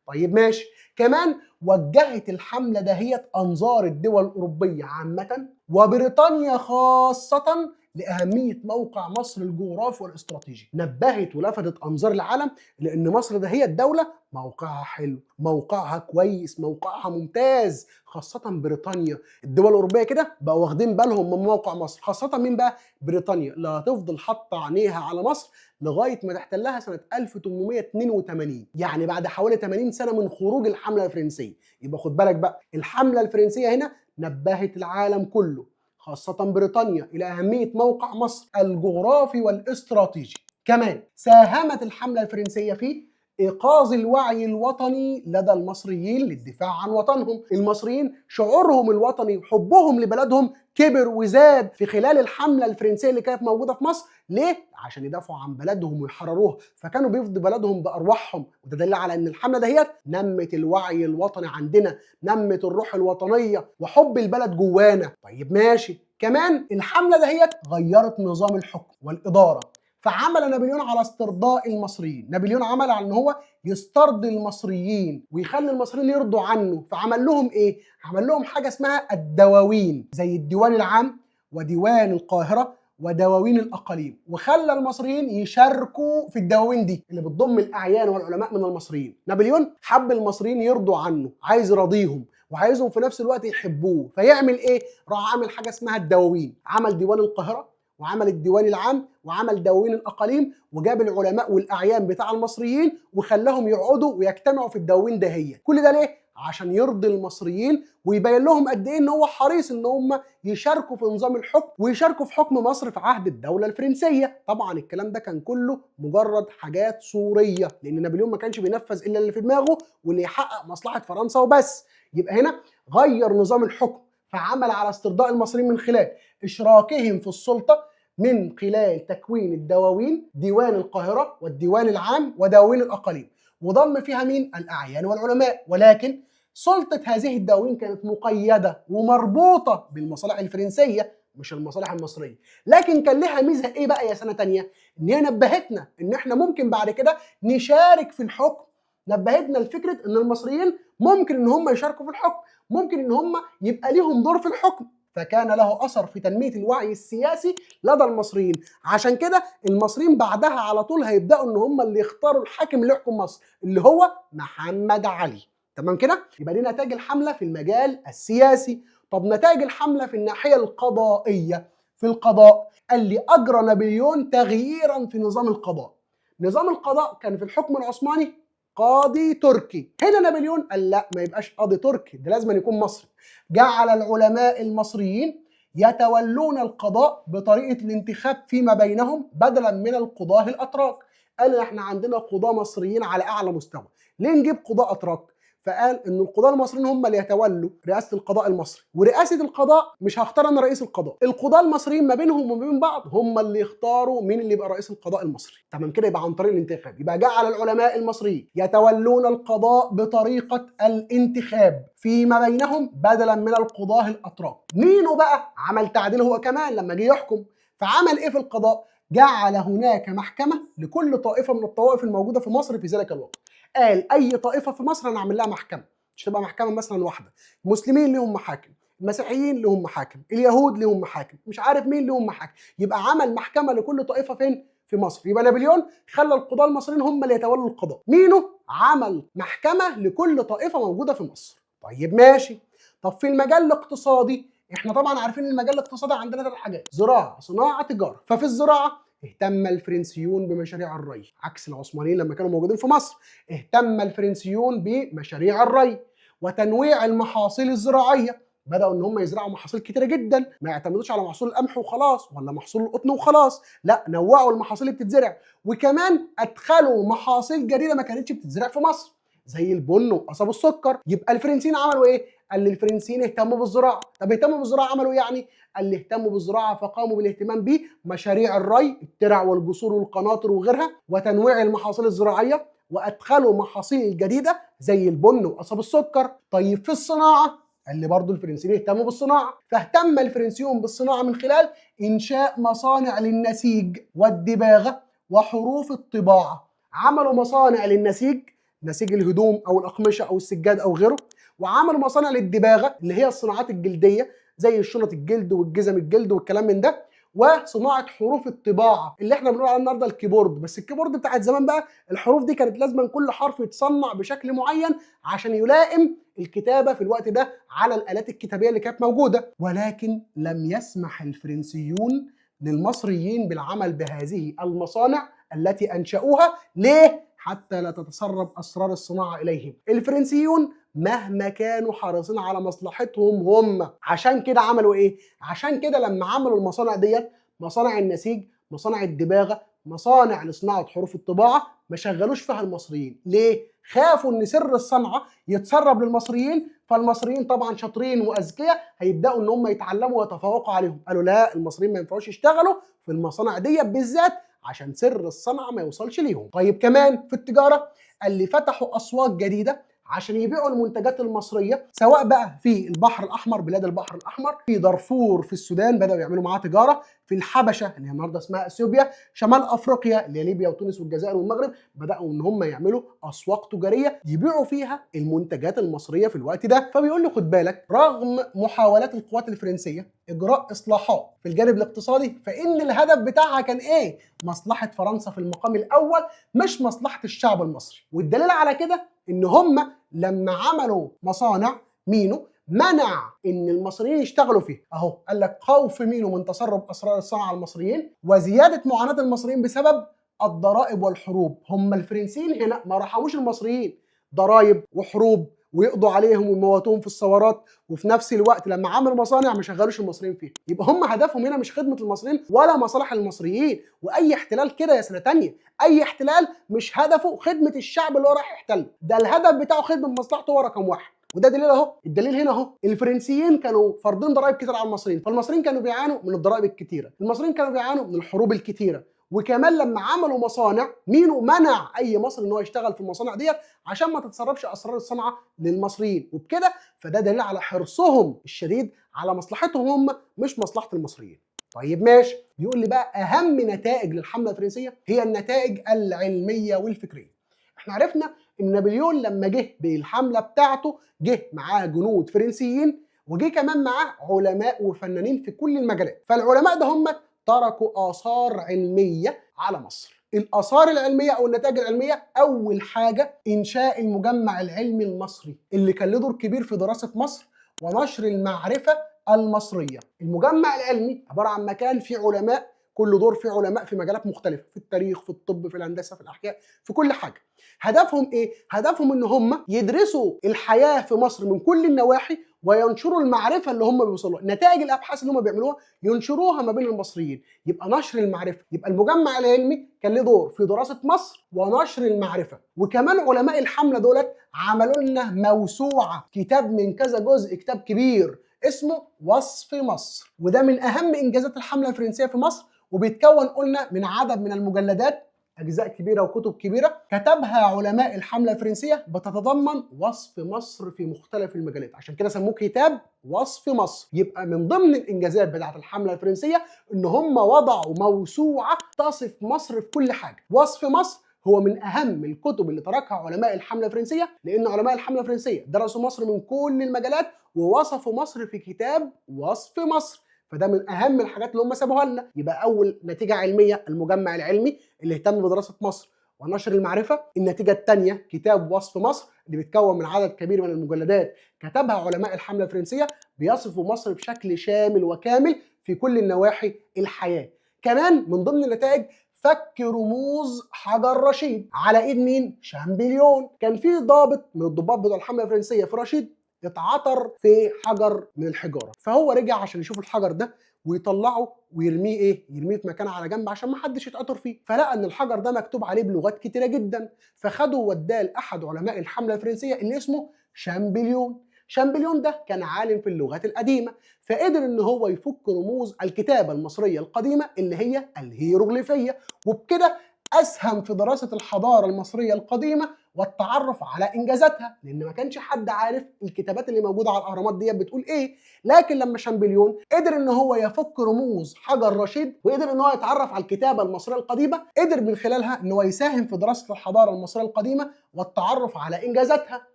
طيب ماشي، كمان وجهت الحمله دهيت انظار الدول الاوروبيه عامه وبريطانيا خاصه لاهميه موقع مصر الجغرافي والاستراتيجي. نبهت ولفتت انظار العالم لان مصر دهيت دوله موقعها حلو، موقعها كويس، موقعها ممتاز، خاصه بريطانيا. الدول الاوروبيه كده بقوا واخدين بالهم من موقع مصر، خاصه مين بقى؟ بريطانيا، اللي هتفضل حاطه عينيها على مصر لغايه ما تحتلها سنه 1882، يعني بعد حوالي 80 سنه من خروج الحمله الفرنسيه. يبقى خد بالك بقى، الحمله الفرنسيه هنا نبهت العالم كله خاصه بريطانيا الى اهميه موقع مصر الجغرافي والاستراتيجي. كمان ساهمت الحمله الفرنسيه في إيقاظ الوعي الوطني لدى المصريين للدفاع عن وطنهم. المصريين شعورهم الوطني وحبهم لبلدهم كبر وزاد في خلال الحملة الفرنسية اللي كانت موجودة في مصر. ليه؟ عشان يدافعوا عن بلدهم ويحرروها، فكانوا بيفدوا بلدهم بأرواحهم. وده دليل على أن الحملة دهيت نمت الوعي الوطني عندنا، نمت الروح الوطنية وحب البلد جوانا. طيب ماشي، كمان الحملة دهيت غيرت نظام الحكم والإدارة. فعمل نابليون على استرضاء المصريين. نابليون عمل على ان هو يسترضي المصريين ويخلي المصريين يرضوا عنه. فعمل لهم ايه؟ عمل لهم حاجه اسمها الدواوين، زي الديوان العام وديوان القاهره ودواوين الاقاليم، وخلى المصريين يشاركوا في الدواوين دي اللي بتضم الاعيان والعلماء من المصريين. نابليون حب المصريين يرضوا عنه، عايز يراضيهم وعايزهم في نفس الوقت يحبوه. فيعمل ايه؟ راح عامل حاجه اسمها الدواوين. عمل ديوان القاهره وعمل الديوان العام وعمل دواوين الاقاليم، وجاب العلماء والاعيان بتاع المصريين وخلاهم يقعدوا ويجتمعوا في الدواوين دهية. كل ده ليه؟ عشان يرضي المصريين ويبين لهم قد ايه ان هو حريص ان هم يشاركوا في نظام الحكم ويشاركوا في حكم مصر في عهد الدوله الفرنسيه. طبعا الكلام ده كان كله مجرد حاجات صوريه، لان نابليون ما كانش بينفذ الا اللي في دماغه واللي يحقق مصلحه فرنسا وبس. يبقى هنا غير نظام الحكم، فعمل على استرضاء المصريين من خلال اشراكهم في السلطه، من خلال تكوين الدواوين، ديوان القاهرة والديوان العام ودواوين الأقاليم. وضم فيها مين؟ الأعيان والعلماء، ولكن سلطة هذه الدواوين كانت مقيدة ومربوطة بالمصالح الفرنسية مش المصالح المصرية. لكن كان لها ميزة ايه بقى يا سنة تانية؟ ان هي نبهتنا ان احنا ممكن بعد كده نشارك في الحكم، نبهتنا لفكرة ان المصريين ممكن ان هم يشاركوا في الحكم، ممكن ان هم يبقى ليهم دور في الحكم، فكان له اثر في تنميه الوعي السياسي لدى المصريين. عشان كده المصريين بعدها على طول هيبداوا ان هم اللي يختاروا الحاكم اللي يحكم مصر اللي هو محمد علي. تمام كده؟ يبقى دي نتائج الحمله في المجال السياسي. طب نتائج الحمله في الناحيه القضائيه، في القضاء قال لي اجرى نابليون تغييرا في نظام القضاء. نظام القضاء كان في الحكم العثماني قاضي تركي، هنا نابليون قال لا ما يبقاش قاضي تركي، ده لازم يكون مصري. جعل العلماء المصريين يتولون القضاء بطريقة الانتخاب فيما بينهم بدلا من القضاة الأتراك. قال احنا عندنا قضاة مصريين على أعلى مستوى، ليه نجيب قضاة أتراك؟ فقال ان القضاة المصريين هم اللي يتولوا رئاسة القضاء المصري، ورئاسة القضاء مش هختار انا رئيس القضاء، القضاة المصريين ما بينهم وما بين بعض هم اللي يختاروا مين اللي يبقى رئيس القضاء المصري. تمام كده؟ يبقى عن طريق الانتخاب. يبقى جعل العلماء المصريين يتولون القضاء بطريقة الانتخاب فيما بينهم بدلا من القضاة الاتراك. مينو بقى عمل تعديل هو كمان لما جه يحكم، فعمل ايه في القضاء؟ جعل هناك محكمة لكل طائفة من الطوائف الموجودة في مصر في ذلك الوقت. قال اي طائفه في مصر انا اعمل لها محكمه، مش تبقى محكمه مثلا واحده، المسلمين لهم محاكم، المسيحيين لهم محاكم، اليهود لهم محاكم، مش عارف مين لهم محاكم، يبقى عمل محكمه لكل طائفه فين؟ في مصر. يبقى نابليون خلى القضاه المصريين هم اللي يتولوا القضاء. مينو عمل محكمه لكل طائفه موجوده في مصر. طيب ماشي. طب في المجال الاقتصادي، احنا طبعا عارفين المجال الاقتصادي عندنا 3 حاجات: زراعه، صناعه، تجاره. ففي الزراعه اهتم الفرنسيون بمشاريع الري، عكس العثمانيين لما كانوا موجودين في مصر. اهتم الفرنسيون بمشاريع الري وتنويع المحاصيل الزراعيه، بداوا ان هم يزرعوا محاصيل كتيره جدا، ما يعتمدوش على محصول القمح وخلاص ولا محصول القطن وخلاص، لا نوعوا المحاصيل اللي بتتزرع، وكمان ادخلوا محاصيل جديده ما كانتش بتتزرع في مصر زي البن وقصب السكر. يبقى الفرنسيين عملوا ايه؟ قال لي الفرنسيين اهتموا بالزراعه. طب اهتموا بالزراعه عملوا ايه يعني؟ قال لي اهتموا بالزراعه فقاموا بالاهتمام بمشاريع الري، الترع والجسور والقناطر وغيرها، وتنويع المحاصيل الزراعيه، وادخلوا محاصيل جديده زي البن وقصب السكر. طيب في الصناعه، قال لي برضه الفرنسيين اهتموا بالصناعه، فاهتم الفرنسيون بالصناعه من خلال انشاء مصانع للنسيج والدباغه وحروف الطباعه. عملوا مصانع للنسيج، نسيج الهدوم او الاقمشه او السجاد او غيره، وعملوا مصانع للدباغه اللي هي الصناعات الجلديه زي الشنط الجلد والجزم الجلد والكلام من ده، وصناعه حروف الطباعه اللي احنا بنقول عليها النهارده الكيبورد. بس الكيبورد بتاعت زمان بقى الحروف دي كانت لازم كل حرف يتصنع بشكل معين عشان يلائم الكتابه في الوقت ده على الالات الكتابيه اللي كانت موجوده. ولكن لم يسمح الفرنسيون للمصريين بالعمل بهذه المصانع التي انشأوها. ليه؟ حتى لا تتسرب اسرار الصناعه اليهم. الفرنسيون مهما كانوا حريصين على مصلحتهم هم. عشان كده عملوا ايه؟ عشان كده لما عملوا المصانع ديت، مصانع النسيج، مصانع الدباغه، مصانع لصناعه حروف الطباعه، ما شغلوش فيها المصريين. ليه؟ خافوا ان سر الصنعه يتسرب للمصريين، فالمصريين طبعا شاطرين واذكياء هيبداوا ان هم يتعلموا ويتفوقوا عليهم. قالوا لا، المصريين ما ينفعوش يشتغلوا في المصانع ديت بالذات عشان سر الصنعه ما يوصلش ليهم. طيب كمان في التجاره، اللي فتحوا اسواق جديده عشان يبيعوا المنتجات المصريه، سواء بقى في البحر الاحمر، بلاد البحر الاحمر، في دارفور في السودان بداوا يعملوا معاها تجاره، في الحبشه اللي هي النهارده اسمها اثيوبيا، شمال افريقيا اللي هي ليبيا وتونس والجزائر والمغرب، بداوا ان هم يعملوا اسواق تجاريه يبيعوا فيها المنتجات المصريه في الوقت ده. فبيقول لي خد بالك، رغم محاولات القوات الفرنسيه اجراء اصلاحات في الجانب الاقتصادي، فان الهدف بتاعها كان ايه؟ مصلحه فرنسا في المقام الاول، مش مصلحه الشعب المصري. والدليل على كده ان هم لما عملوا مصانع، مينو منع ان المصريين يشتغلوا فيها. اهو قال لك خوف مينو من تسرب اسرار الصناعه على المصريين وزياده معاناه المصريين بسبب الضرائب والحروب. هم الفرنسيين هنا ما رحموش المصريين، ضرائب وحروب ويقضوا عليهم ويموتوهم في الثورات، وفي نفس الوقت لما عملوا مصانع ما شغلوش المصريين فيها. يبقى هم هدفهم هنا مش خدمه المصريين ولا مصالح المصريين. واي احتلال كده يا سنه تانيه، اي احتلال مش هدفه خدمه الشعب اللي هو رايح يحتله، ده الهدف بتاعه خدمه مصلحته هو رقم واحد. وده دليل اهو، الدليل هنا اهو، الفرنسيين كانوا فارضين ضرائب كتير على المصريين، فالمصريين كانوا بيعانوا من الضرائب الكتيره، المصريين كانوا بيعانوا من الحروب الكتيره، وكمان لما عملوا مصانع مينو منع اي مصري ان هو يشتغل في المصانع ديت عشان ما تتسربش اسرار الصنعه للمصريين، وبكده فده دليل على حرصهم الشديد على مصلحتهم هم مش مصلحه المصريين. طيب ماشي، بيقول لي بقى اهم نتائج للحمله الفرنسيه هي النتائج العلميه والفكريه. احنا عرفنا ان نابليون لما جه بالحمله بتاعته جه معاه جنود فرنسيين وجه كمان معاه علماء وفنانين في كل المجالات، فالعلماء ده هم تركوا آثار علمية على مصر. الآثار العلمية أو النتائج العلمية، أول حاجة إنشاء المجمع العلمي المصري اللي كان له دور كبير في دراسة مصر ونشر المعرفة المصرية. المجمع العلمي عبارة عن مكان فيه علماء، كل دور فيه علماء في مجالات مختلفة، في التاريخ، في الطب، في الهندسة، في الأحياء، في كل حاجة. هدفهم إيه؟ هدفهم إن هم يدرسوا الحياة في مصر من كل النواحي وينشروا المعرفة اللي هم بيوصلوا لها، نتائج الأبحاث اللي هم بيعملوها ينشروها ما بين المصريين، يبقى نشر المعرفة. يبقى المجمع العلمي كان له دور في دراسة مصر ونشر المعرفة. وكمان علماء الحملة دولت عملوا لنا موسوعة، كتاب من كذا جزء، كتاب كبير اسمه وصف مصر، وده من أهم إنجازات الحملة الفرنسية في مصر، وبيتكون قلنا من عدد من المجلدات، أجزاء كبيرة وكتب كبيرة كتبها علماء الحملة الفرنسية بتتضمن وصف مصر في مختلف المجالات، عشان كده سموه كتاب وصف مصر. يبقى من ضمن الإنجازات بتاعة الحملة الفرنسية إن هم وضعوا موسوعة تصف مصر في كل حاجة. وصف مصر هو من أهم الكتب اللي تركها علماء الحملة الفرنسية، لأن علماء الحملة الفرنسية درسوا مصر من كل المجالات ووصفوا مصر في كتاب وصف مصر. فده من اهم الحاجات اللي هم سابوها لنا. يبقى اول نتيجه علميه المجمع العلمي اللي اهتم بدراسه مصر ونشر المعرفه. النتيجه الثانيه كتاب وصف مصر اللي بيتكون من عدد كبير من المجلدات كتبها علماء الحمله الفرنسيه بيصفوا مصر بشكل شامل وكامل في كل النواحي الحياه. كمان من ضمن النتائج فك رموز حجر رشيد على ايد مين؟ شامبليون. كان في ضابط من الضباط بتوع الحمله الفرنسيه في رشيد اتعثر في حجر من الحجاره، فهو رجع عشان يشوف الحجر ده ويطلعه ويرميه يرميه في مكان على جنب عشان ما حدش يتعثر فيه، فلقى ان الحجر ده مكتوب عليه بلغات كتيره جدا، فخده ووداه لاحد علماء الحمله الفرنسيه اللي اسمه شامبليون. شامبليون ده كان عالم في اللغات القديمه، فقدر ان هو يفك رموز الكتابه المصريه القديمه اللي هي الهيروغليفيه، وبكده اسهم في دراسه الحضاره المصريه القديمه والتعرف على انجازاتها، لان ما كانش حد عارف الكتابات اللي موجوده على الاهرامات دي بتقول ايه. لكن لما شامبليون قدر ان هو يفك رموز حجر رشيد وقدر ان هو يتعرف على الكتابه المصريه القديمه، قدر من خلالها ان هو يساهم في دراسه الحضاره المصريه القديمه والتعرف على انجازاتها.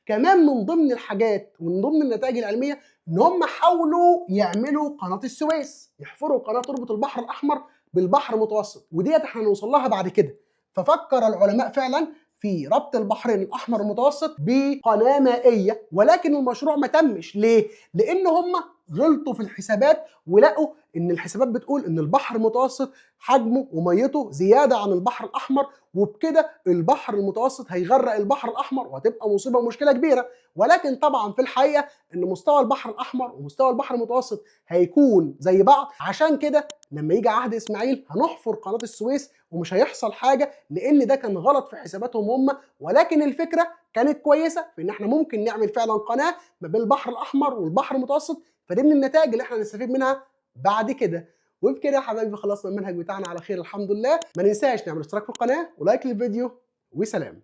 كمان من ضمن الحاجات ومن ضمن النتائج العلميه ان هم حاولوا يعملوا قناه السويس، يحفروا قناه تربط البحر الاحمر بالبحر المتوسط، وديت احنا هنوصل لها بعد كده. ففكر العلماء فعلا في ربط البحرين الاحمر المتوسط بقناه مائيه، ولكن المشروع ما تمش. ليه؟ لان هم غلطوا في الحسابات ولقوا ان الحسابات بتقول ان البحر المتوسط حجمه وميته زياده عن البحر الاحمر، وبكده البحر المتوسط هيغرق البحر الاحمر وهتبقى مصيبه ومشكله كبيره. ولكن طبعا في الحقيقه ان مستوى البحر الاحمر ومستوى البحر المتوسط هيكون زي بعض، عشان كده لما يجي عهد اسماعيل هنحفر قناه السويس ومش هيحصل حاجه، لان ده كان غلط في حساباتهم هم. ولكن الفكره كانت كويسه في ان احنا ممكن نعمل فعلا قناه ما بين البحر الاحمر والبحر المتوسط، فدي من النتائج اللي احنا هنستفيد منها بعد كده. وبكده يا حبايبي خلصنا المنهج بتاعنا على خير الحمد لله. ما ننساش نعمل اشتراك في القناه ولايك للفيديو، وسلام.